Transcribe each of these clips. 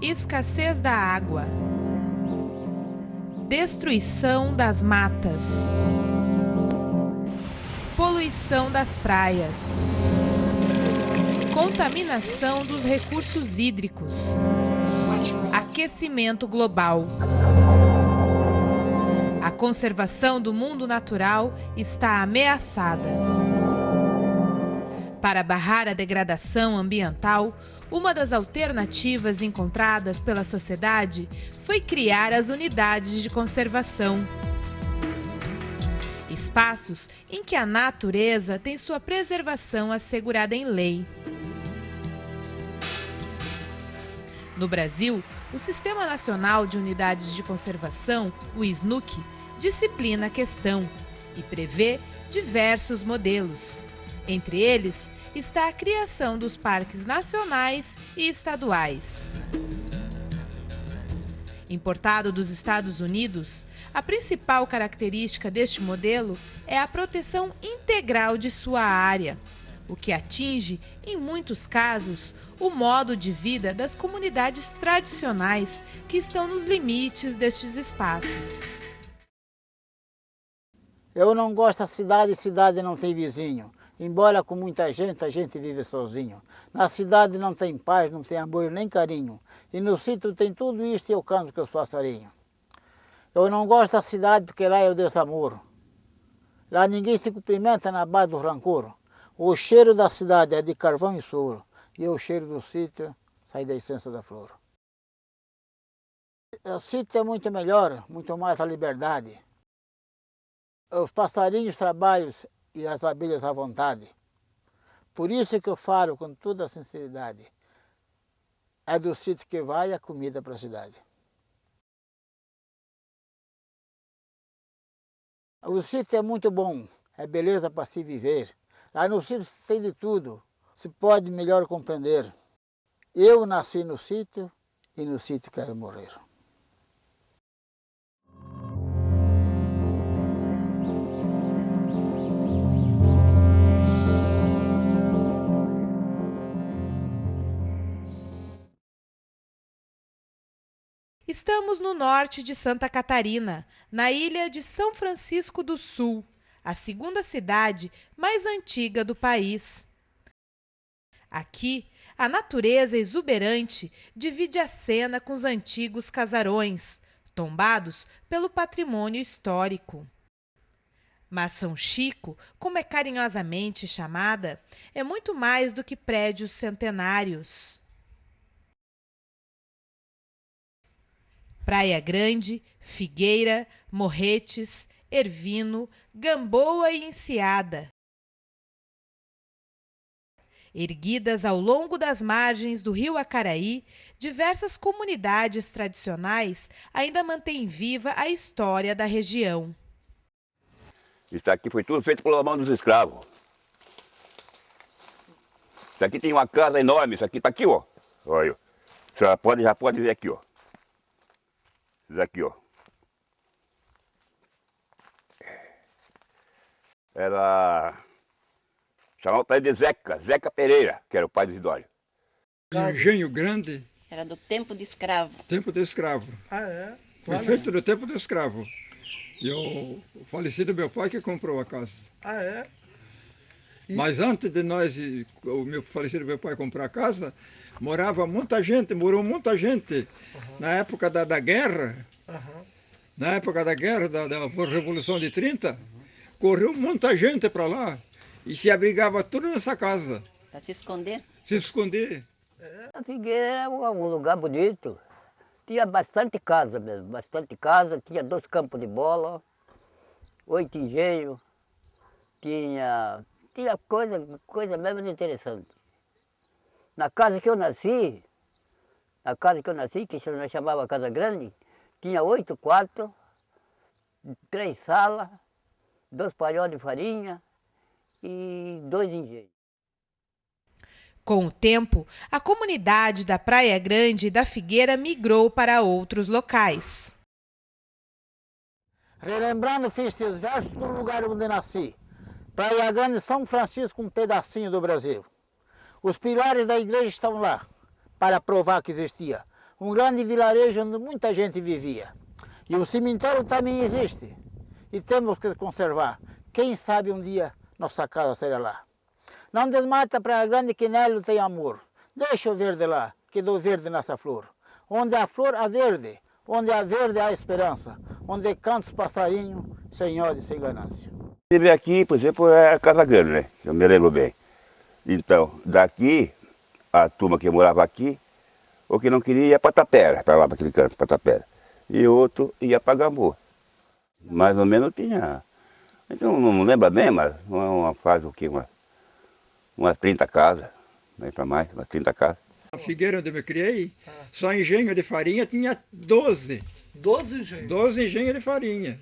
Escassez da água. Destruição das matas. Poluição das praias. Contaminação dos recursos hídricos. Aquecimento global. A conservação do mundo natural está ameaçada. Para barrar a degradação ambiental, uma das alternativas encontradas pela sociedade foi criar as unidades de conservação. Espaços em que a natureza tem sua preservação assegurada em lei. No Brasil, o Sistema Nacional de Unidades de Conservação, o SNUC, disciplina a questão e prevê diversos modelos. Entre eles está a criação dos parques nacionais e estaduais. Importado dos Estados Unidos, a principal característica deste modelo é a proteção integral de sua área, o que atinge, em muitos casos, o modo de vida das comunidades tradicionais que estão nos limites destes espaços. Eu não gosto da cidade, cidade não tem vizinho. Embora com muita gente, a gente vive sozinho. Na cidade não tem paz, não tem amor nem carinho. E no sítio tem tudo isto e eu canto que eu sou passarinho. Eu não gosto da cidade porque lá é o desamor. Lá ninguém se cumprimenta na base do rancor. O cheiro da cidade é de carvão e soro. E o cheiro do sítio sai da essência da flor. O sítio é muito melhor, muito mais a liberdade. Os passarinhos trabalham e as abelhas à vontade. Por isso que eu falo com toda a sinceridade. É do sítio que vai a comida para a cidade. O sítio é muito bom, é beleza para se viver. Lá no sítio tem de tudo, se pode melhor compreender. Eu nasci no sítio e no sítio quero morrer. Estamos no norte de Santa Catarina, na ilha de São Francisco do Sul, a segunda cidade mais antiga do país. Aqui, a natureza exuberante divide a cena com os antigos casarões, tombados pelo patrimônio histórico. Mas São Chico, como é carinhosamente chamada, é muito mais do que prédios centenários. Praia Grande, Figueira, Morretes, Ervino, Gamboa e Enseada. Erguidas ao longo das margens do rio Acaraí, diversas comunidades tradicionais ainda mantêm viva a história da região. Isso aqui foi tudo feito pela mão dos escravos. Isso aqui tem uma casa enorme, isso aqui está aqui, ó. Olha, já pode ver aqui, ó. Isso aqui, ó. Era... chamava o pai de Zeca Pereira, que era o pai do Isidório. Engenho Grande. Era do tempo de escravo. Tempo de escravo. Ah, é? Foi feito do tempo de escravo. E o falecido meu pai que comprou a casa. Ah, é? Mas antes de nós, o meu falecido meu pai comprar a casa, morava muita gente, morou muita gente. Na época da guerra, na época da guerra, da Revolução de 30, correu muita gente para lá e se abrigava tudo nessa casa. Para se esconder? Se esconder. A Figueira era um lugar bonito. Tinha bastante casa mesmo, bastante casa. Tinha 2 campos de bola, 8 engenhos. Tinha coisa mesmo interessante. Na casa que eu nasci, que nós chamava Casa Grande, tinha 8 quartos, 3 salas, 2 palhós de farinha e 2 engenhos. Com o tempo, a comunidade da Praia Grande e da Figueira migrou para outros locais. Relembrando, fiz esses versos no lugar onde nasci. Praia Grande, São Francisco, um pedacinho do Brasil. Os pilares da igreja estão lá, para provar que existia. um grande vilarejo onde muita gente vivia. E o cemitério também existe. E temos que conservar. Quem sabe um dia nossa casa será lá. Não desmata Praia Grande que nela tem amor. Deixa o verde lá, que do verde nessa flor. Onde há flor, há verde. Onde há verde, há esperança. Onde canta os passarinhos, sem ódio e sem ganância. Tive aqui, por exemplo, é a Casa Grande, né? Eu me lembro bem. Então, daqui, a turma que morava aqui, o que não queria ia para Tapera, para lá, para aquele canto, para Tapera. E outro ia para Gamboa. Mais ou menos tinha. Então não lembra bem, mas uma fase o quê? Umas 30 casas, nem para mais, umas 30 casas. A Figueira onde eu me criei, só engenho de farinha tinha 12. 12 engenhos? 12 engenhos de farinha.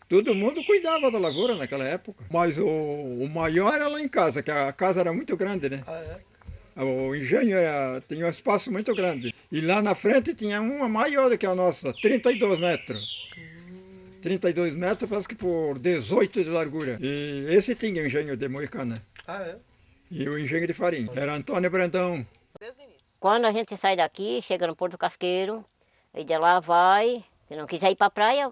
Todo mundo cuidava da lavoura naquela época. Mas o maior era lá em casa, que a casa era muito grande, né? O engenho tinha um espaço muito grande. E lá na frente tinha uma maior do que a nossa, 32 metros. 32 metros, parece que por 18 de largura. E esse tinha o engenho de Moicana. E o engenho de farinha. Era Antônio Brandão. Quando a gente sai daqui, chega no Porto Casqueiro, e de lá vai, se não quiser ir para a praia,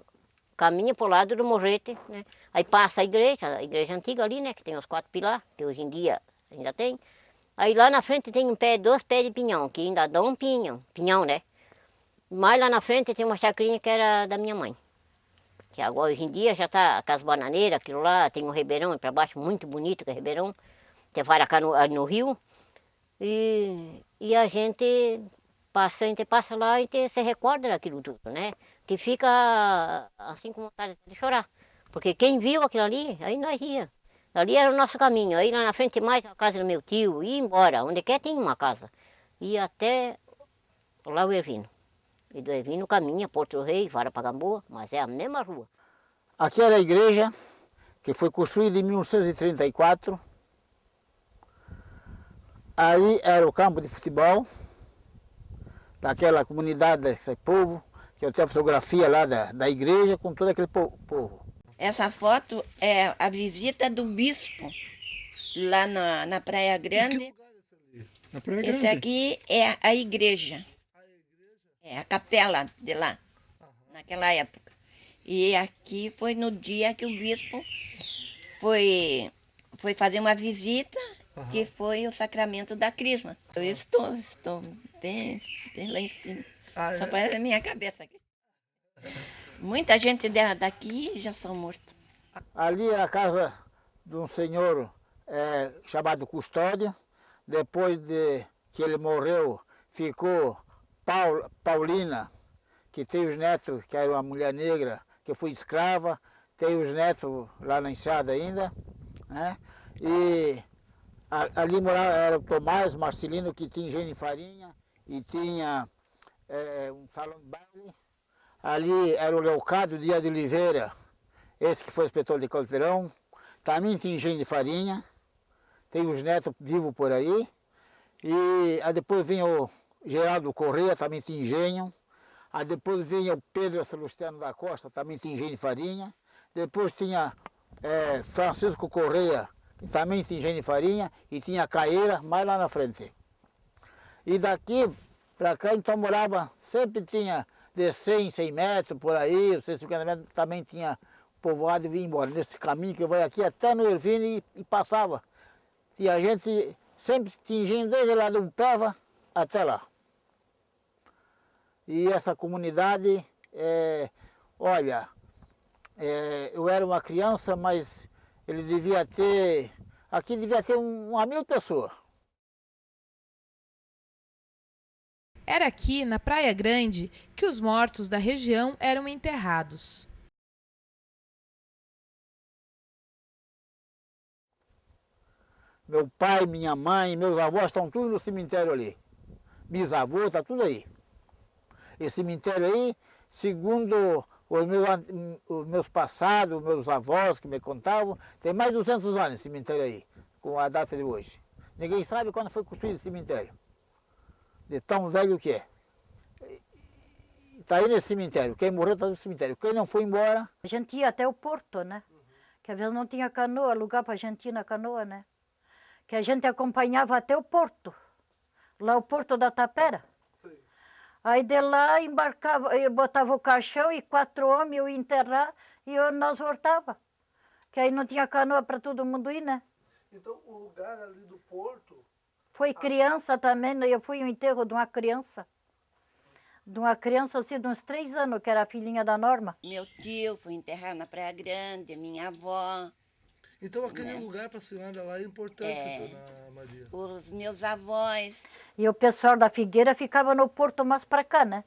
caminha para o lado do Morrete, né? Aí passa a igreja antiga ali, né? Que tem os 4 pilares, que hoje em dia ainda tem. Aí lá na frente tem 2 pés de pinhão, que ainda dão pinhão, né? Mas lá na frente tem uma chacrinha que era da minha mãe. Que agora hoje em dia já está com as bananeiras, aquilo lá, tem um ribeirão para baixo, muito bonito que é ribeirão. Tem várias no rio. E a gente passa lá e se recorda daquilo tudo, né? Que fica assim com vontade de chorar. Porque quem viu aquilo ali, aí nós ia. Ali era o nosso caminho. Aí lá na frente mais a casa do meu tio, ia embora. Onde quer tem uma casa. Ia até lá o Ervino. E do Ervino caminha, Porto Rei, Vara para Gamboa, mas é a mesma rua. Aqui era a igreja, que foi construída em 1934. Ali era o campo de futebol, daquela comunidade, desse povo, que eu tenho a fotografia lá da igreja com todo aquele povo. Essa foto é a visita do bispo lá na Praia Grande. Na Praia Grande. Esse aqui é a igreja. É a capela de lá, naquela época. E aqui foi no dia que o bispo foi fazer uma visita, que foi o sacramento da crisma. Eu estou bem lá em cima. Só parece a minha cabeça aqui. Muita gente daqui já são mortos. Ali era a casa de um senhor chamado Custódio. Depois de que ele morreu, ficou Paulina, que tem os netos, que era uma mulher negra, que foi escrava, tem os netos lá na enxada ainda, né? E ali morava, era o Tomás Marcelino, que tinha engenho de farinha, e tinha um salão de baile. Ali era o Leocádio Dias de Oliveira, esse que foi inspetor de Caldeirão, também tinha engenho de farinha, tem os netos vivos por aí. E aí depois vinha o Geraldo Correia, também tinha engenho. Aí depois vinha o Pedro Celestino da Costa, também tinha engenho de farinha. Depois tinha Francisco Correia, que também tinha engenho de farinha. E tinha Caeira, mais lá na frente. E daqui para cá, então morava, sempre tinha de 100 metros por aí, 150 metros, também tinha povoado e vinha embora. Nesse caminho que vai aqui até no Ervino e passava. E a gente sempre tinha engenho desde lá do Peva até lá. E essa comunidade, olha, eu era uma criança, mas ele devia ter, aqui devia ter umas 1000 pessoas. Era aqui, na Praia Grande, que os mortos da região eram enterrados. Meu pai, minha mãe, meus avós estão tudo no cemitério ali. Bisavô, está tudo aí. Esse cemitério aí, segundo os meus passados, os meus avós que me contavam, tem mais de 200 anos esse cemitério aí, com a data de hoje. Ninguém sabe quando foi construído esse cemitério, de tão velho que é. Está aí nesse cemitério, quem morreu está no cemitério, quem não foi embora... A gente ia até o porto, né? Que às vezes não tinha canoa, lugar para a gente ir na canoa, né? Que a gente acompanhava até o porto, lá o porto da Tapera. Aí de lá embarcava, eu botava o caixão e 4 homens eu ia enterrar e nós voltava. Que aí não tinha canoa para todo mundo ir, né? Então o lugar ali do porto. Foi criança também, né? Eu fui no enterro de uma criança. De uma criança assim, de uns 3 anos, que era a filhinha da Norma. Meu tio foi enterrado na Praia Grande, minha avó. Então aquele Né? lugar para a senhora lá é importante, É. dona Maria. Os meus avós. E o pessoal da Figueira ficava no porto mais para cá, né?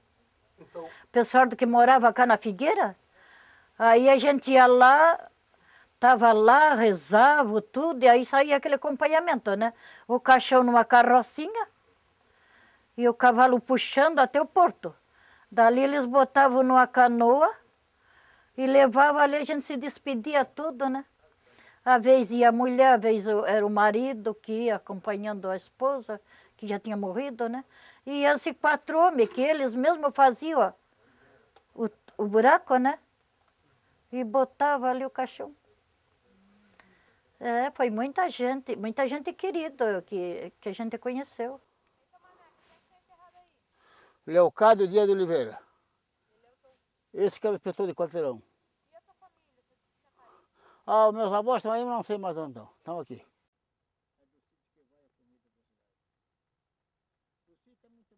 Então, O pessoal que morava cá na Figueira, aí a gente ia lá, tava lá, rezava tudo, e aí saía aquele acompanhamento, né? O caixão numa carrocinha e o cavalo puxando até o porto. Dali eles botavam numa canoa e levavam ali, a gente se despedia tudo, né? Às vezes ia a mulher, às vezes era o marido que ia acompanhando a esposa, que já tinha morrido, né? E esses 4 homens, que eles mesmos faziam ó, o buraco, né? E botava ali o caixão. É, foi muita gente querida que a gente conheceu. Leocádio Dias de Oliveira. Esse que era o inspetor de quarteirão. E a sua família? Ah, os meus avós estão aí, mas não sei mais onde estão. Estão aqui.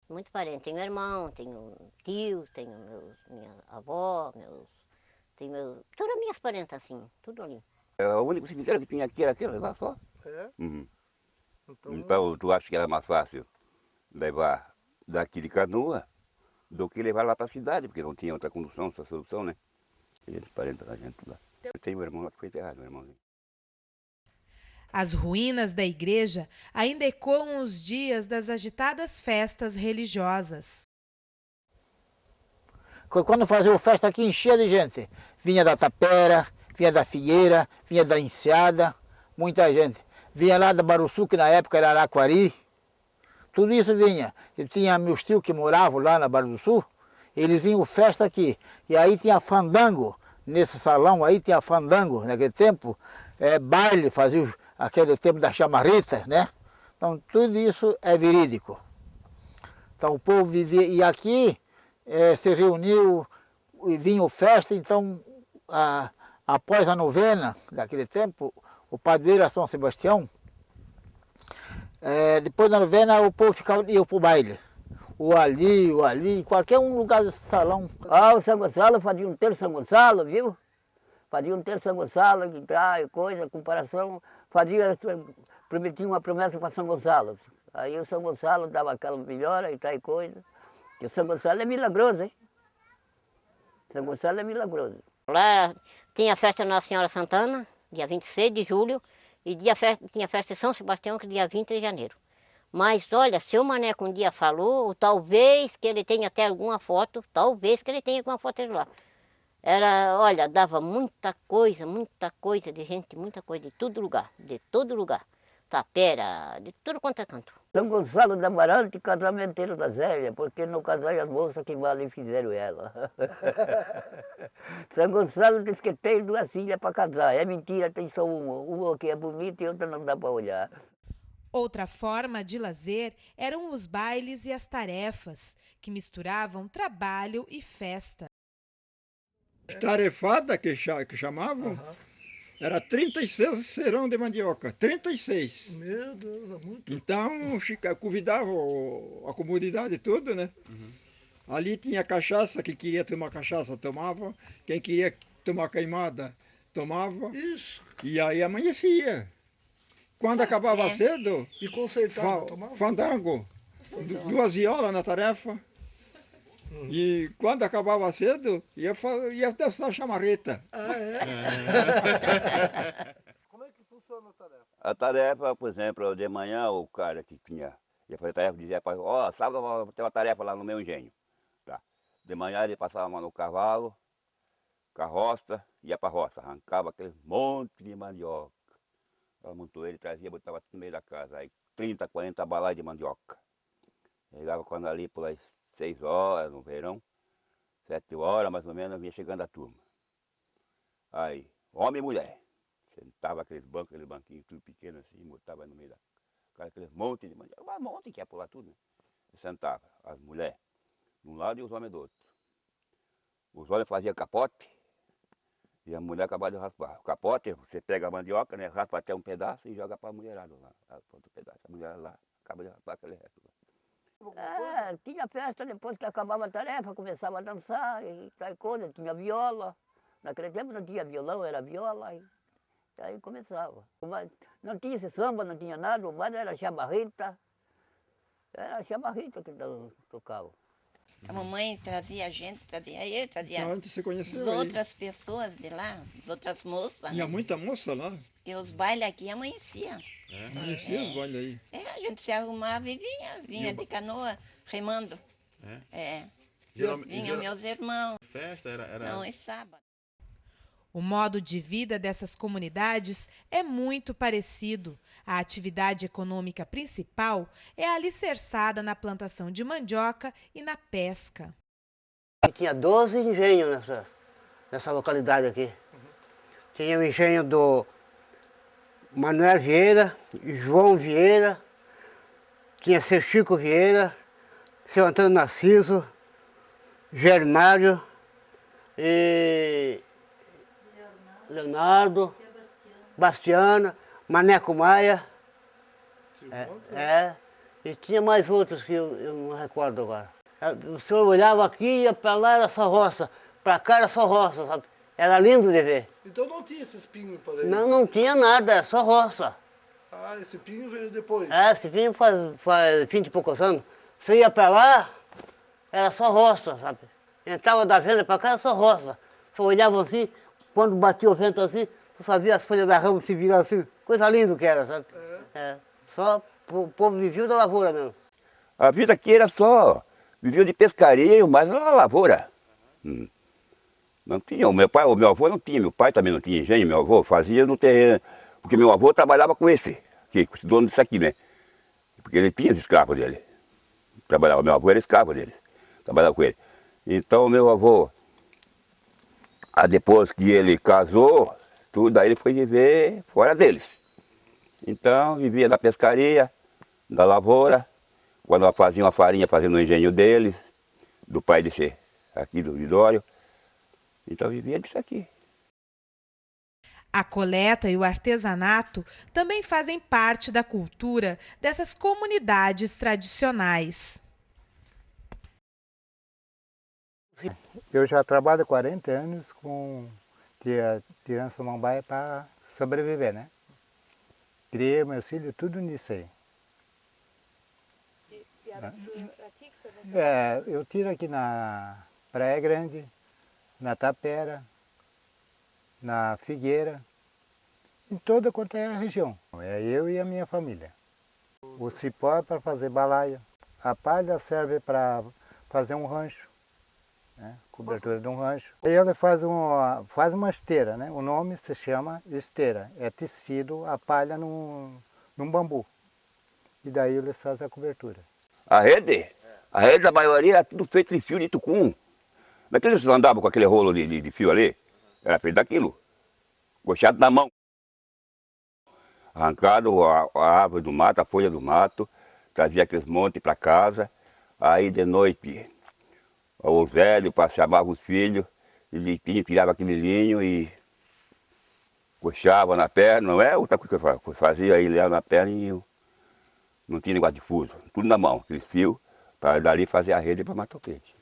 Muito parente. Tenho irmão, tenho tio, tenho minha avó, todas as minhas parentes assim, tudo ali. O único cemitério que tinha aqui era aquele lá só. é? Uhum. Então, Então tu acha que era mais fácil levar daqui de canoa do que levar lá para a cidade, porque não tinha outra condução, outra solução, né? E eles parentes da gente lá. Eu tenho um irmão lá que foi enterrado, meu irmãozinho. As ruínas da igreja ainda ecoam os dias das agitadas festas religiosas. Quando fazia festa aqui, enchia de gente. Vinha da Tapera, vinha da Figueira, vinha da Enseada, muita gente. Vinha lá da Baruçu, que na época era Araquari. Tudo isso vinha. Eu tinha meus tios que moravam lá na Barra do Sul, eles vinham festa aqui. E aí tinha fandango, nesse salão aí tinha fandango, naquele tempo, baile, fazia aquele tempo da chamarrita, né? Então tudo isso é verídico. Então o povo vivia, e aqui se reuniu, e vinha festa, então após a novena daquele tempo, o padroeiro era São Sebastião. Depois da novena o povo ia para o baile. Ou ali, qualquer um lugar desse salão. O São Gonçalo fazia um terço São Gonçalo, viu? Fazia um terço São Gonçalo, guitarra, coisa, comparação. Prometia uma promessa para São Gonçalo. Aí o São Gonçalo dava aquela melhora e tal coisa. E o São Gonçalo é milagroso, hein? São Gonçalo é milagroso. Lá tinha festa Nossa Senhora Santana, dia 26 de julho, e tinha festa de São Sebastião, que é dia 20 de janeiro. Mas olha, seu Maneco um dia falou, talvez que ele tenha até alguma foto, talvez que ele tenha alguma foto lá. Olha, dava muita coisa de gente, muita coisa, de todo lugar, de todo lugar. Tapera, de tudo quanto é canto. São Gonçalo da Amarante, casamenteiro da Zélia, porque no casal as moças que valem fizeram ela. São Gonçalo diz que tem 2 filhas para casar, é mentira, tem só uma que é bonita e outra não dá para olhar. Outra forma de lazer eram os bailes e as tarefas, que misturavam trabalho e festa. Tarefada que chamavam, era 36 serão de mandioca, 36. Meu Deus, é muito. Então, convidava a comunidade toda, né? Ali tinha cachaça, quem queria tomar cachaça tomava, quem queria tomar queimada tomava. Isso. E aí amanhecia. Quando acabava cedo, E consertava, tomava? fandango, 2 violas na tarefa. E quando acabava cedo, ia dançar chamarreta. Como é que funciona a tarefa? A tarefa, por exemplo, de manhã o cara que ia fazer tarefa dizia para sábado eu vou ter uma tarefa lá no meu engenho. Tá. De manhã ele passava a mão no cavalo, carroça, ia para a roça, arrancava aquele monte de mandioca. Ela montou ele, trazia, botava no meio da casa, aí 30, 40 balais de mandioca. Chegava quando ali pelas 6 horas no verão, 7 horas mais ou menos, vinha chegando a turma. Aí, homem e mulher. Sentava aqueles banquinhos tudo pequeno assim, botava no meio da casa, aqueles monte de mandioca. Um monte que ia pular tudo, né? Sentava, as mulheres de um lado e os homens do outro. Os homens faziam capote e a mulher acabava de raspar. O capote, você pega a mandioca, né, raspa até um pedaço e joga para a mulherada lá. Outro pedaço. A mulher lá acaba de raspar aquele resto lá. Tinha festa depois que acabava a tarefa, começava a dançar, e tal coisa, tinha viola. Naquele tempo não tinha violão, era viola. E aí começava. Mas não tinha esse samba, não tinha nada, o mais era chamarrita. Era a chamarrita que tocava. A mamãe trazia a gente, trazia eu, trazia Onde você conheceu as aí? outras pessoas de lá, as outras moças, Tinha né? muita moça lá? Porque os bailes aqui amanheciam. Conhecia os bailes aí. A gente se arrumava e vinha de canoa remando. Vinham meus irmãos. Festa era... Não, é sábado. O modo de vida dessas comunidades é muito parecido. A atividade econômica principal é alicerçada na plantação de mandioca e na pesca. Tinha 12 engenhos nessa localidade aqui. Tinha o engenho do Manuel Vieira, João Vieira, tinha seu Chico Vieira, seu Antônio Narciso, Germário e Leonardo, Bastiana, Maneco Maia. E tinha mais outros que eu não recordo agora. O senhor olhava aqui, ia para lá, era só roça, para cá era só roça, sabe? Era lindo de ver. Então não tinha esses pinhos para aí? Não, não tinha nada, era só roça. Ah, esse pinho veio depois? Esse pinho faz 20 e poucos anos. Você ia para lá, era só roça, sabe? Entrava da venda para cá, era só roça. Você olhava assim, quando batia o vento assim, você sabia as folhas da rama se virar assim. Coisa linda que era, sabe? Só o povo vivia da lavoura mesmo. A vida aqui era só, vivia de pescaria e o mais era na lavoura. Não tinha, o meu avô não tinha, meu pai também não tinha engenho, meu avô fazia no terreno, porque meu avô trabalhava com esse dono disso aqui, né? Porque ele tinha os escravos dele. Trabalhava, meu avô era escravo dele, trabalhava com ele. Então meu avô, depois que ele casou, tudo aí ele foi viver fora deles. Então vivia da pescaria, da lavoura, quando ela fazia uma farinha, fazia no engenho deles, do pai desse aqui do Lidório. Então vivia disso aqui. A coleta e o artesanato também fazem parte da cultura dessas comunidades tradicionais. Eu já trabalho há 40 anos tirando samambaia para sobreviver, né? Criei meus filhos tudo nisso aí. Eu tiro aqui na Praia Grande, na Tapera, na Figueira, em toda quanto é a região. É eu e a minha família. O cipó é para fazer balaio, a palha serve para fazer um rancho, né? Cobertura de um rancho. Aí ele faz uma esteira, né? O nome se chama esteira, é tecido a palha num bambu. E daí ele faz a cobertura. A rede da maioria era tudo feito de fio de tucum. Naqueles que andavam com aquele rolo de fio ali, era feito daquilo, gochado na mão. Arrancado a árvore do mato, a folha do mato, trazia aqueles montes para casa, aí de noite os velhos chamavam os filhos, e tirava aquele linho e coxava na perna, não é outra coisa que eu fazia aí na perna e não tinha negócio de fuso, tudo na mão, aqueles fios, para dali fazer a rede para matar o peixe.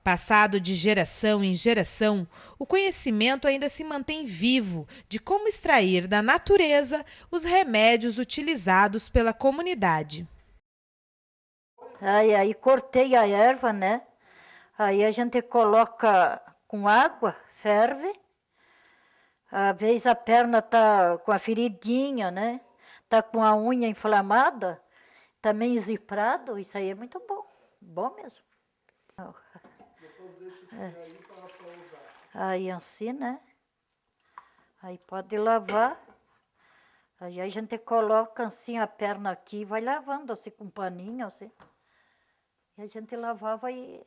Passado de geração em geração, o conhecimento ainda se mantém vivo de como extrair da natureza os remédios utilizados pela comunidade. Aí cortei a erva, né? Aí a gente coloca com água, ferve. Às vezes a perna tá com a feridinha, né? Tá com a unha inflamada, também ziprado, isso aí é muito bom. Bom mesmo. Aí assim, né? Aí pode lavar. Aí a gente coloca assim a perna aqui e vai lavando assim com um paninho, assim. E a gente lavava e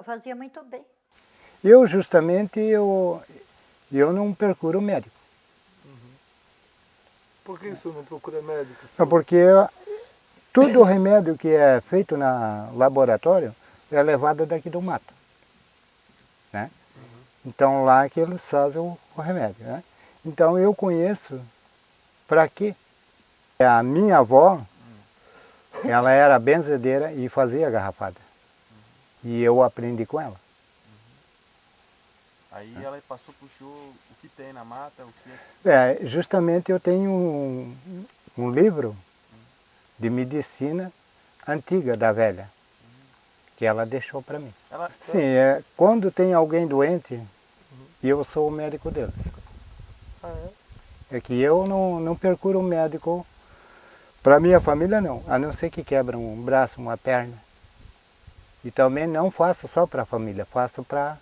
fazia muito bem. Eu não procuro médico. Por que isso não procura médico? Porque todo o remédio que é feito no laboratório é levada daqui do mato, né? Então lá que eles fazem o remédio, né? Então eu conheço para quê? A minha avó, ela era benzedeira e fazia garrafada. E eu aprendi com ela. Aí ela passou pro senhor o que tem na mata, o que... Justamente eu tenho um livro de medicina antiga da velha, que ela deixou para mim. Sim, quando tem alguém doente, eu sou o médico deles. É que eu não procuro um médico para minha família não, a não ser que quebra um braço, uma perna. E também não faço só para a família, faço para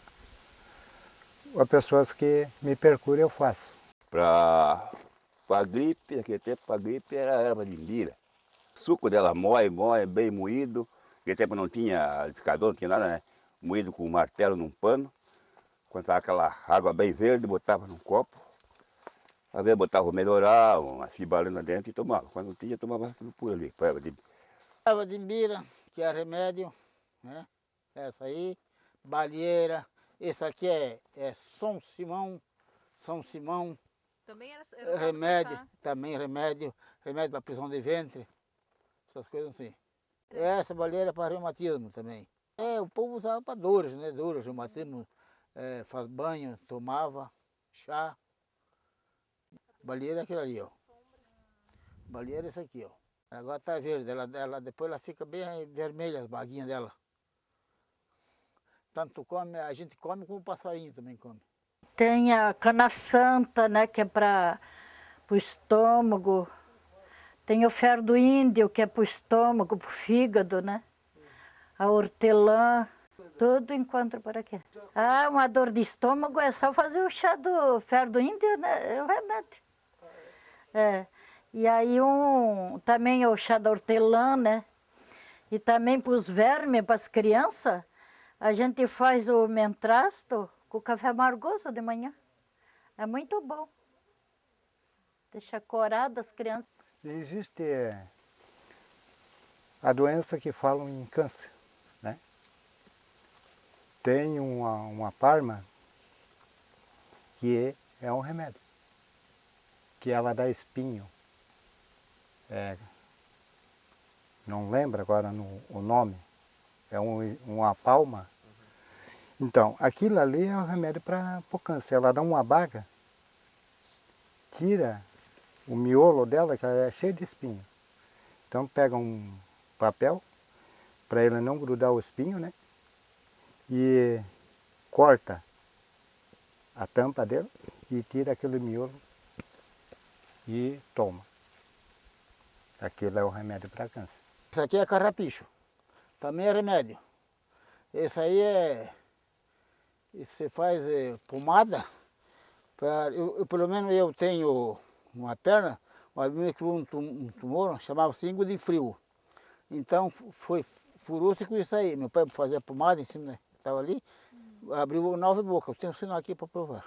as pessoas que me procuram, eu faço. Para a gripe, naquele tempo, para a gripe era erva de imbira. O suco dela moe, bem moído. Naquele tempo não tinha liquidificador, não tinha nada, né? Moído com um martelo num pano. Quando estava aquela água bem verde, botava num copo. Às vezes botava o melhoral, uma cibalina dentro e tomava. Quando não tinha, tomava tudo por ali. Erva de imbira, que é remédio, né? Essa aí, balheira. Esse aqui é São Simão. Também era remédio, também remédio para prisão de ventre, essas coisas assim. Essa balheira para reumatismo também. O povo usava para dores, né? Dores, reumatismo, faz banho, tomava, chá. Balheira é aquilo ali, ó. Balheira é isso aqui, ó. Agora está verde, depois ela fica bem vermelha, as baguinhas dela. Tanto come, a gente come como o passarinho também come. Tem a cana-santa, né, que é para o estômago. Tem o ferro do índio, que é para o estômago, para o fígado, né? A hortelã, tudo encontra por aqui. Uma dor de estômago é só fazer o chá do ferro do índio, né? É o remédio. E aí também o chá da hortelã, né? E também para os vermes, para as crianças, a gente faz o mentrasto com café amargoso de manhã. É muito bom. Deixa corado as crianças. Existe a doença que falam em câncer, né? Tem uma parma que é um remédio, que ela dá espinho. Não lembro agora o nome. É uma palma. Então, aquilo ali é um remédio para o câncer. Ela dá uma baga, tira o miolo dela, que é cheio de espinho. Então pega um papel, para ele não grudar o espinho, né? E corta a tampa dele e tira aquele miolo e toma. Aquilo é o remédio para câncer. Isso aqui é carrapicho, também é remédio. Esse aí você faz pomada. Pelo menos eu tenho uma perna, um tumor, chamava-se íngua de frio. Então furou-se com isso aí. Meu pai fazia pomada em cima, né? Estava ali, abriu 9 bocas. Eu tenho um sinal aqui para provar.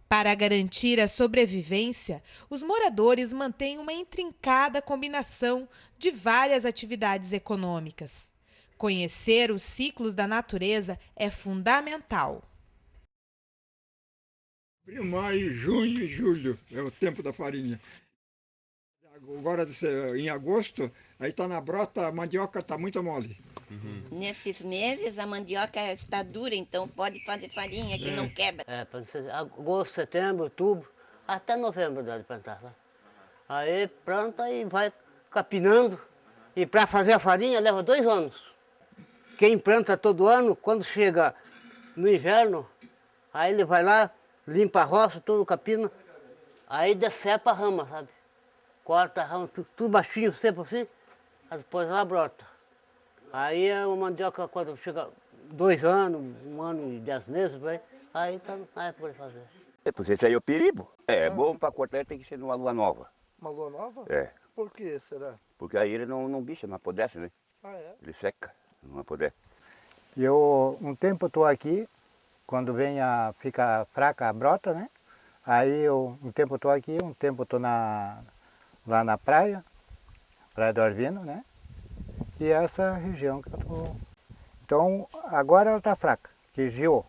Para garantir a sobrevivência, os moradores mantêm uma intrincada combinação de várias atividades econômicas. Conhecer os ciclos da natureza é fundamental. Abril, maio, junho e julho é o tempo da farinha. Agora, em agosto, aí está na brota, a mandioca está muito mole. Nesses meses a mandioca está dura, então pode fazer farinha que não quebra. Agosto, setembro, outubro, até novembro dá de plantar. Tá? Aí planta e vai capinando. E para fazer a farinha leva 2 anos. Quem planta todo ano, quando chega no inverno, aí ele vai lá, limpa a roça, tudo capina, aí decepa a rama, sabe? Corta a rama, tudo baixinho, sempre assim, aí depois ela brota. Aí a mandioca, quando chega 2 anos, 1 ano e 10 meses, aí tá na época de fazer. Por isso aí é o perigo. É bom para cortar, tem que ser numa lua nova. Uma lua nova? É. Por que será? Porque aí ele não bicha, não apodrece, né? Ele seca, não apodrece. Um tempo estou aqui, quando fica fraca a brota, né? Aí um tempo estou aqui, um tempo estou lá na Praia do Arvino, né? E essa região que eu estou Então, agora ela está fraca, que geou,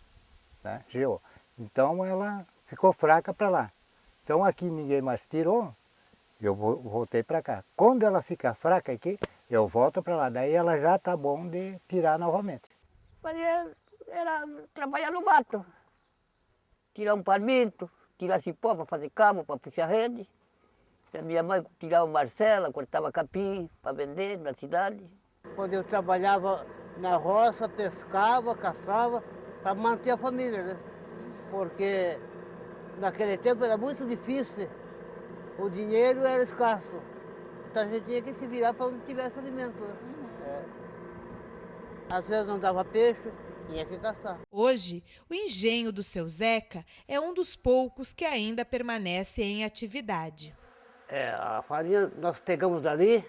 né? Geou. Então ela ficou fraca para lá. Então aqui ninguém mais tirou, eu voltei para cá. Quando ela ficar fraca aqui, eu volto para lá. Daí ela já está bom de tirar novamente. Era trabalhar no mato. Tirar um palmito, tirar cipó para fazer cabo, para puxar rede. A minha mãe tirava marcela, cortava capim para vender na cidade. Quando eu trabalhava na roça, pescava, caçava, para manter a família, né? Porque naquele tempo era muito difícil, o dinheiro era escasso. Então a gente tinha que se virar para onde tivesse alimento, né? Às vezes não dava peixe, tinha que caçar. Hoje, o engenho do seu Zeca é um dos poucos que ainda permanece em atividade. A farinha nós pegamos dali,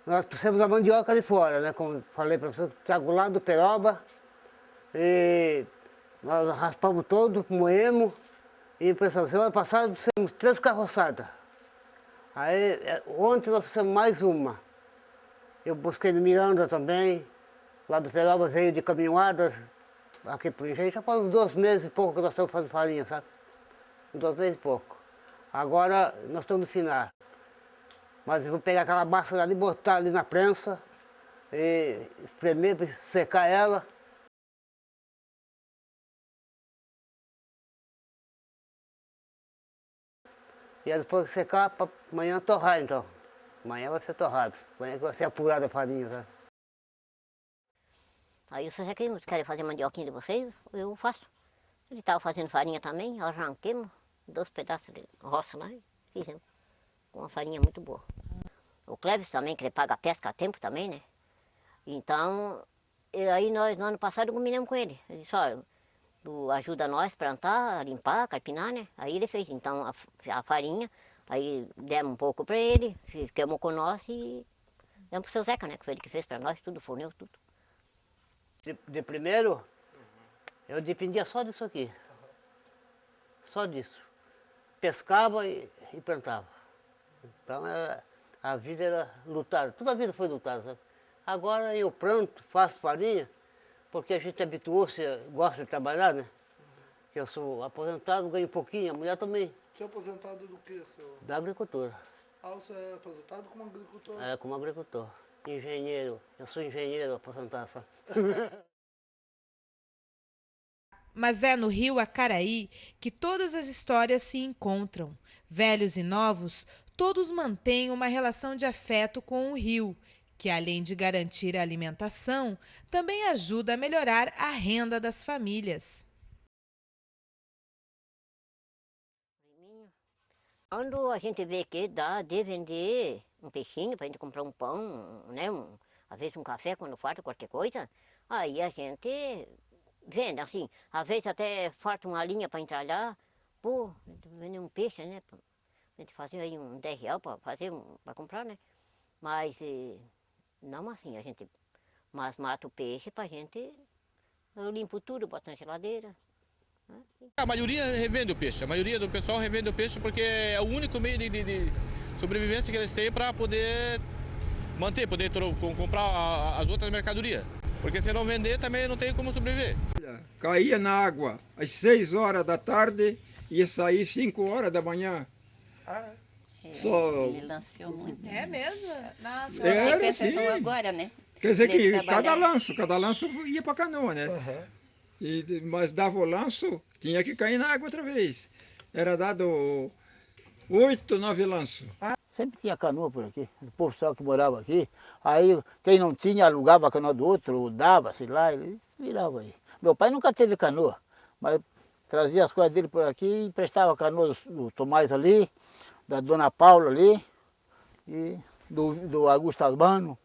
nós trouxemos a mandioca de fora, né? Como falei para você, trago lá do Peroba, e nós raspamos todo, moemos, e pensamos, semana passada fizemos 3 carroçadas. Aí ontem nós fizemos mais uma. Eu busquei no Miranda também, lá do Peroba veio de caminhoadas, aqui pro engenho, já faz uns 2 meses e pouco que nós estamos fazendo farinha, sabe? 2 meses e pouco. Agora nós estamos no final. Mas eu vou pegar aquela massa ali, botar ali na prensa, e espremer, secar ela. E aí depois que secar, para amanhã torrar então. Amanhã vai ser torrado. Amanhã vai ser apurada a farinha, sabe? Aí vocês querem fazer mandioquinha de vocês, eu faço. Ele estava fazendo farinha também, arranquemos 2 pedaços de roça lá e fizemos. Com uma farinha muito boa. O Cleves também, que ele paga a pesca a tempo também, né? Então, aí nós no ano passado combinamos com ele. Ele disse, olha, tu ajuda nós a plantar, limpar, carpinar, né? Aí ele fez, então, a farinha, aí demos um pouco para ele, ficamos com nós e demos pro seu Zeca, né? Que foi ele que fez para nós, tudo, forneu tudo. De primeiro, eu dependia só disso aqui. Só disso. Pescava e plantava. Então a vida era lutada, toda a vida foi lutada, sabe? Agora eu planto, faço farinha, porque a gente habituou-se, gosta de trabalhar, né? Eu sou aposentado, ganho pouquinho, a mulher também. Você é aposentado do que, senhor? Da agricultura. Ah, você é aposentado como agricultor? É, como agricultor. Engenheiro, eu sou engenheiro aposentado, sabe? Mas é no rio Acaraí que todas as histórias se encontram. Velhos e novos, todos mantêm uma relação de afeto com o rio, que além de garantir a alimentação, também ajuda a melhorar a renda das famílias. Quando a gente vê que dá de vender um peixinho para a gente comprar um pão, né? Às vezes um café quando falta qualquer coisa, aí a gente vende assim. Às vezes até falta uma linha para entralhar, pô, vender um peixe, né? A gente fazia aí uns 10 reais para fazer, para comprar, né? Mas não assim, a gente mata o peixe para a gente, eu limpo tudo, boto na geladeira. A maioria revende o peixe, a maioria do pessoal revende o peixe porque é o único meio de sobrevivência que eles têm para poder manter, poder comprar as outras mercadorias. Porque se não vender também não tem como sobreviver. Caía na água às 6 horas da tarde e ia sair 5 horas da manhã. Ele lançou muito. É mesmo? Nossa, você pensa só agora, né? Quer dizer que cada lanço ia para canoa, né? Mas dava o lanço, tinha que cair na água outra vez. Era dado 8, 9 lanços. Sempre tinha canoa por aqui, o povo só que morava aqui. Aí quem não tinha alugava a canoa do outro, ou dava, sei lá, eles viravam aí. Meu pai nunca teve canoa, mas trazia as coisas dele por aqui e emprestava a canoa do Tomás ali, da Dona Paula ali, e do Augusto Albano.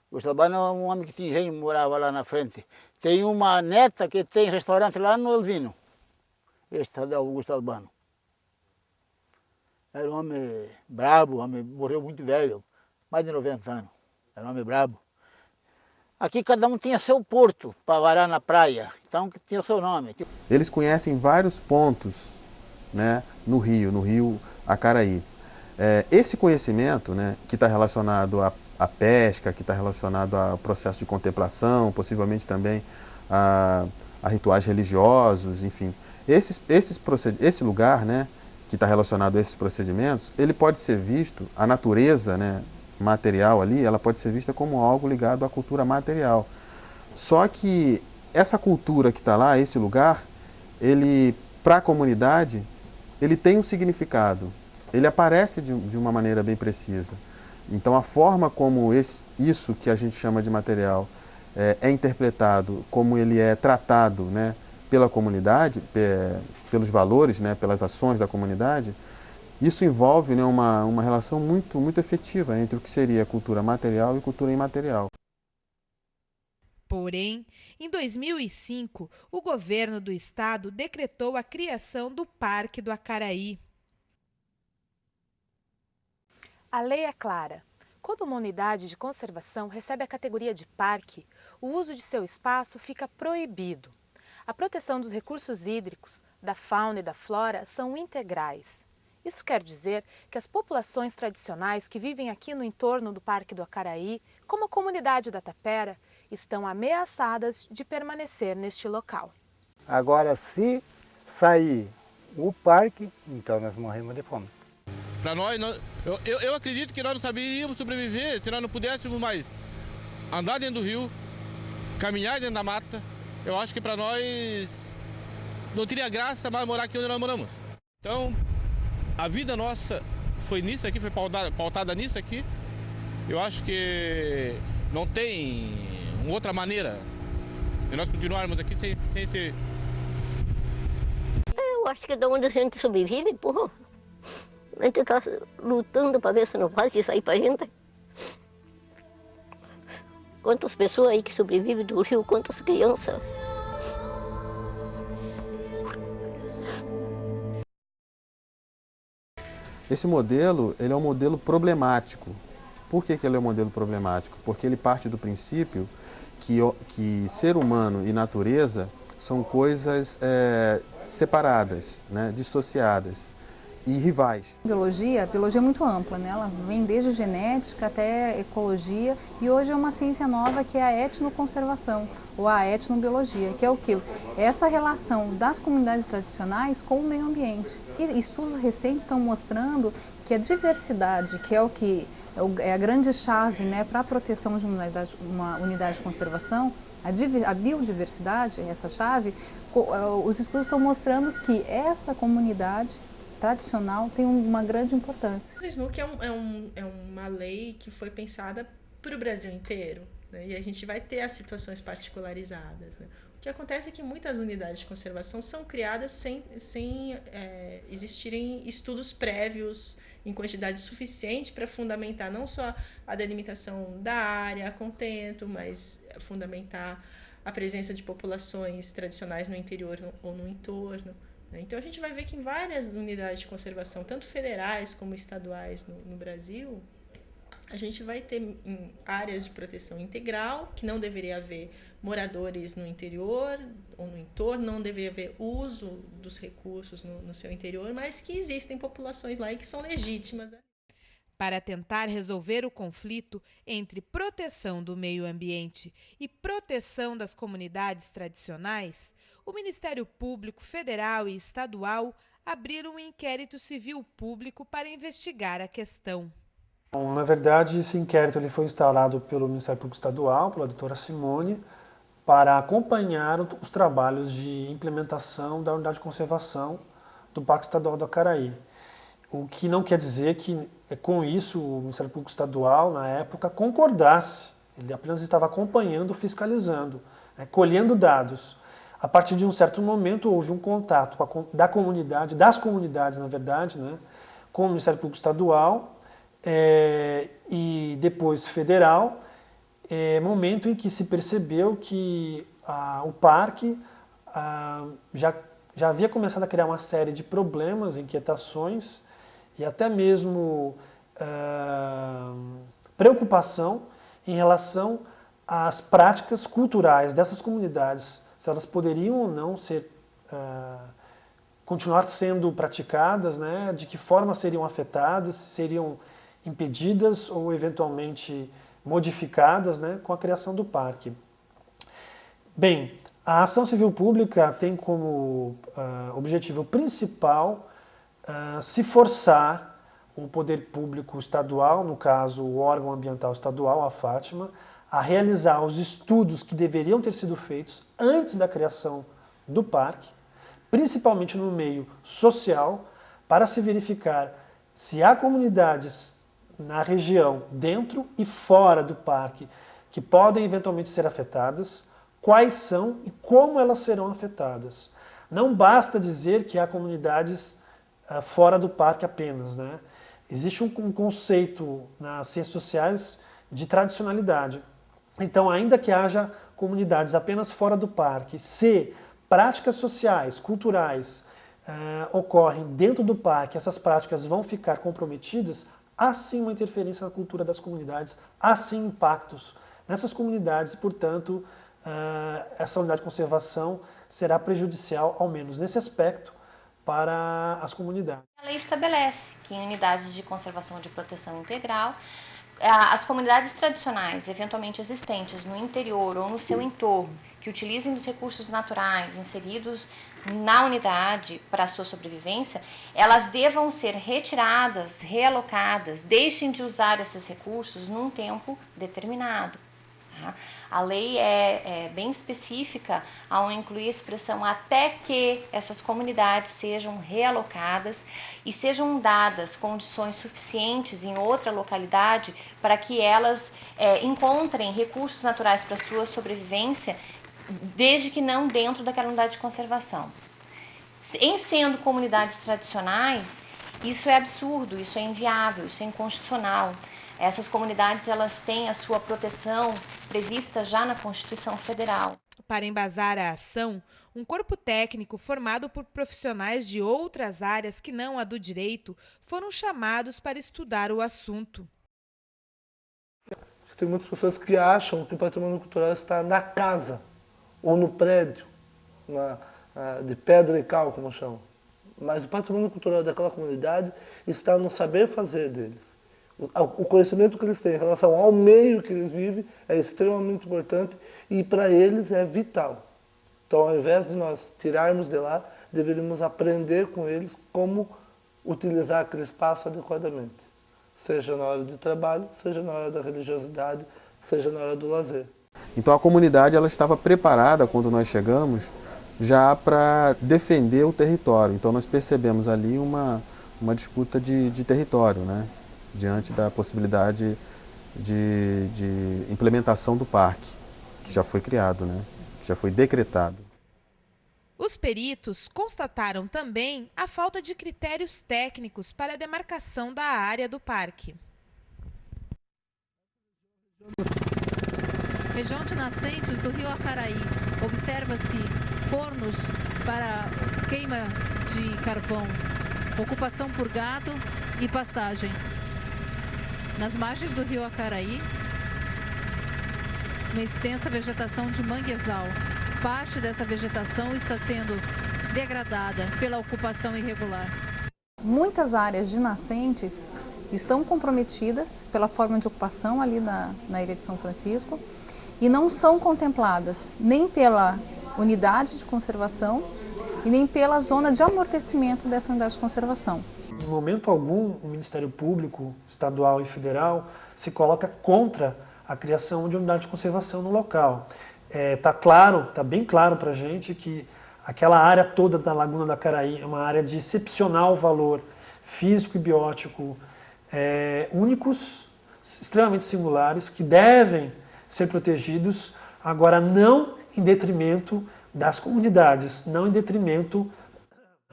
Augusto Albano é um homem que tinha engenho, morava lá na frente. Tem uma neta que tem restaurante lá no Elvino. Este é o Augusto Albano. Era um homem brabo, homem morreu muito velho, mais de 90 anos. Era um homem brabo. Aqui cada um tinha seu porto para varar na praia, então tinha o seu nome. Eles conhecem vários pontos, né, no rio Acaraí. Esse conhecimento, né, que está relacionado à à pesca, que está relacionado ao processo de contemplação, possivelmente também a rituais religiosos, enfim. Esse lugar, né, que está relacionado a esses procedimentos, ele pode ser visto, a natureza, né, material ali, ela pode ser vista como algo ligado à cultura material. Só que essa cultura que está lá, esse lugar, ele, para a comunidade, ele tem um significado, ele aparece de uma maneira bem precisa. Então a forma como isso que a gente chama de material é interpretado, como ele é tratado, né, pela comunidade, pelos valores, né, pelas ações da comunidade, isso envolve, né, uma relação muito, muito efetiva entre o que seria cultura material e cultura imaterial. Porém, em 2005, o governo do estado decretou a criação do Parque do Acaraí. A lei é clara. Quando uma unidade de conservação recebe a categoria de parque, o uso de seu espaço fica proibido. A proteção dos recursos hídricos, da fauna e da flora são integrais. Isso quer dizer que as populações tradicionais que vivem aqui no entorno do Parque do Acaraí, como a comunidade da Tapera, estão ameaçadas de permanecer neste local. Agora, se sair o parque, então nós morremos de fome. Para nós, eu acredito que nós não saberíamos sobreviver se nós não pudéssemos mais andar dentro do rio, caminhar dentro da mata. Eu acho que para nós não teria graça mais morar aqui onde nós moramos. Então, a vida nossa foi nisso aqui, foi pautada nisso aqui. Eu acho que não tem outra maneira de nós continuarmos aqui sem ser... Eu acho que de onde a gente sobrevive, porra. A gente está lutando para ver se não faz isso aí para a gente. Quantas pessoas aí que sobrevivem do rio, quantas crianças. Esse modelo, ele é um modelo problemático. Por que ele é um modelo problemático? Porque ele parte do princípio que ser humano e natureza são coisas separadas, né, dissociadas e rivais. A biologia é muito ampla, né? Ela vem desde genética até ecologia e hoje é uma ciência nova que é a etnoconservação ou a etnobiologia, que é o quê? Essa relação das comunidades tradicionais com o meio ambiente. E estudos recentes estão mostrando que a diversidade, que é o que é a grande chave, né, para a proteção de uma unidade de conservação, a biodiversidade, essa chave, os estudos estão mostrando que essa comunidade tradicional tem uma grande importância. O SNUC é uma lei que foi pensada para o Brasil inteiro, né? E a gente vai ter as situações particularizadas, né? O que acontece é que muitas unidades de conservação são criadas sem existirem estudos prévios em quantidade suficiente para fundamentar não só a delimitação da área, a contento, mas fundamentar a presença de populações tradicionais no interior ou no entorno. Então a gente vai ver que em várias unidades de conservação, tanto federais como estaduais no Brasil, a gente vai ter áreas de proteção integral, que não deveria haver moradores no interior ou no entorno, não deveria haver uso dos recursos no seu interior, mas que existem populações lá e que são legítimas. Para tentar resolver o conflito entre proteção do meio ambiente e proteção das comunidades tradicionais, o Ministério Público Federal e Estadual abriram um inquérito civil público para investigar a questão. Bom, na verdade, esse inquérito ele foi instaurado pelo Ministério Público Estadual, pela doutora Simone, para acompanhar os trabalhos de implementação da unidade de conservação do Parque Estadual do Acaraí. O que não quer dizer que, com isso, o Ministério Público Estadual, na época, concordasse. Ele apenas estava acompanhando, fiscalizando, né, colhendo dados. A partir de um certo momento, houve um contato das comunidades, na verdade, né, com o Ministério Público Estadual e depois federal, momento em que se percebeu que o parque já havia começado a criar uma série de problemas, inquietações e até mesmo preocupação em relação às práticas culturais dessas comunidades, se elas poderiam ou não continuar sendo praticadas, né, de que forma seriam afetadas, seriam impedidas ou eventualmente modificadas, né, com a criação do parque. Bem, a ação civil pública tem como objetivo principal se forçar o poder público estadual, no caso o órgão ambiental estadual, a Fátima, a realizar os estudos que deveriam ter sido feitos antes da criação do parque, principalmente no meio social, para se verificar se há comunidades na região, dentro e fora do parque, que podem eventualmente ser afetadas, quais são e como elas serão afetadas. Não basta dizer que há comunidades fora do parque apenas, né? Existe um conceito nas ciências sociais de tradicionalidade. Então, ainda que haja comunidades apenas fora do parque, se práticas sociais, culturais, ocorrem dentro do parque, essas práticas vão ficar comprometidas, há sim uma interferência na cultura das comunidades, há sim impactos nessas comunidades e, portanto, essa unidade de conservação será prejudicial, ao menos nesse aspecto, para as comunidades. A lei estabelece que em unidades de conservação de proteção integral, as comunidades tradicionais, eventualmente existentes no interior ou no seu entorno, que utilizem dos recursos naturais inseridos na unidade para a sua sobrevivência, elas devam ser retiradas, realocadas, deixem de usar esses recursos num tempo determinado. A lei é bem específica ao incluir a expressão até que essas comunidades sejam realocadas e sejam dadas condições suficientes em outra localidade para que elas encontrem recursos naturais para sua sobrevivência, desde que não dentro daquela unidade de conservação. Em sendo comunidades tradicionais, isso é absurdo, isso é inviável, isso é inconstitucional. Essas comunidades, elas têm a sua proteção prevista já na Constituição Federal. Para embasar a ação, um corpo técnico formado por profissionais de outras áreas que não a do direito foram chamados para estudar o assunto. Tem muitas pessoas que acham que o patrimônio cultural está na casa ou no prédio, de pedra e cal, como chamam. Mas o patrimônio cultural daquela comunidade está no saber fazer deles. O conhecimento que eles têm em relação ao meio que eles vivem é extremamente importante e para eles é vital. Então, ao invés de nós tirarmos de lá, deveríamos aprender com eles como utilizar aquele espaço adequadamente. Seja na hora de trabalho, seja na hora da religiosidade, seja na hora do lazer. Então a comunidade ela estava preparada quando nós chegamos já para defender o território. Então nós percebemos ali uma disputa de território, né? Diante da possibilidade de implementação do parque, que já foi criado, né? Que já foi decretado. Os peritos constataram também a falta de critérios técnicos para a demarcação da área do parque. Região de nascentes do rio Acaraí. Observa-se fornos para queima de carvão, ocupação por gado e pastagem. Nas margens do rio Acaraí, uma extensa vegetação de manguezal. Parte dessa vegetação está sendo degradada pela ocupação irregular. Muitas áreas de nascentes estão comprometidas pela forma de ocupação ali na Ilha de São Francisco e não são contempladas nem pela unidade de conservação e nem pela zona de amortecimento dessa unidade de conservação. Em momento algum, o Ministério Público Estadual e Federal se coloca contra a criação de unidade de conservação no local. Está bem claro para a gente que aquela área toda da Laguna da Acaraí é uma área de excepcional valor físico e biótico, únicos, extremamente singulares, que devem ser protegidos, agora não em detrimento das comunidades, não em detrimento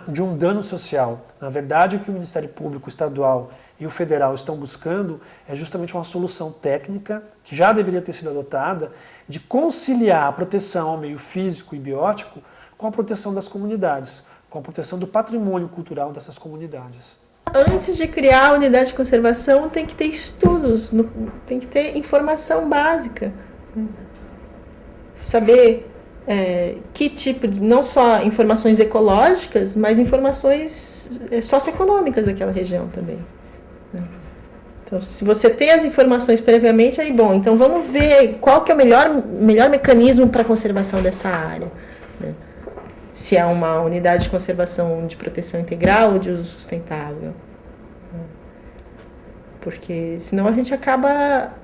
de um dano social. Na verdade, o que o Ministério Público Estadual e o Federal estão buscando é justamente uma solução técnica, que já deveria ter sido adotada, de conciliar a proteção ao meio físico e biótico com a proteção das comunidades, com a proteção do patrimônio cultural dessas comunidades. Antes de criar a unidade de conservação, tem que ter estudos, tem que ter informação básica. Saber que tipo de, não só informações ecológicas, mas informações socioeconômicas daquela região também. Então, se você tem as informações previamente, aí bom, então vamos ver qual que é o melhor mecanismo para a conservação dessa área, né? Se é uma unidade de conservação de proteção integral ou de uso sustentável. Porque senão a gente acaba...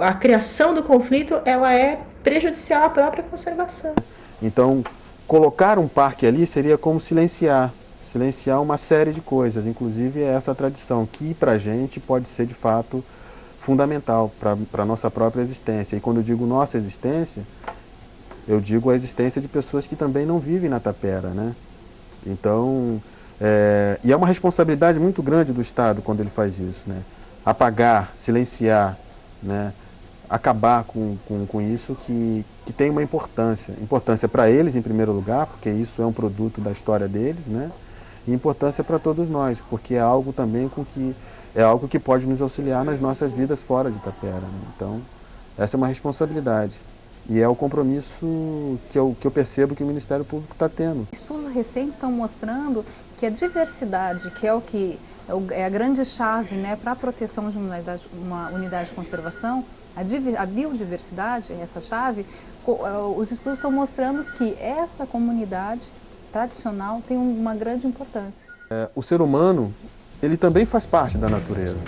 A criação do conflito, ela é prejudicial à própria conservação. Então, colocar um parque ali seria como silenciar uma série de coisas, inclusive essa tradição, que para a gente pode ser de fato fundamental para a nossa própria existência. E quando eu digo nossa existência, eu digo a existência de pessoas que também não vivem na tapera, né? Então, e é uma responsabilidade muito grande do Estado quando ele faz isso, né? Apagar, silenciar, né? Acabar com isso que tem uma importância para eles em primeiro lugar, porque isso é um produto da história deles, né? E importância para todos nós, porque é algo também que pode nos auxiliar nas nossas vidas fora de Itapera, né? Então, essa é uma responsabilidade. E é o compromisso que eu percebo que o Ministério Público está tendo. Estudos recentes estão mostrando que a diversidade, que é a grande chave, né, para a proteção de uma unidade de conservação, a biodiversidade, essa chave, os estudos estão mostrando que essa comunidade tradicional tem uma grande importância. O ser humano, ele também faz parte da natureza.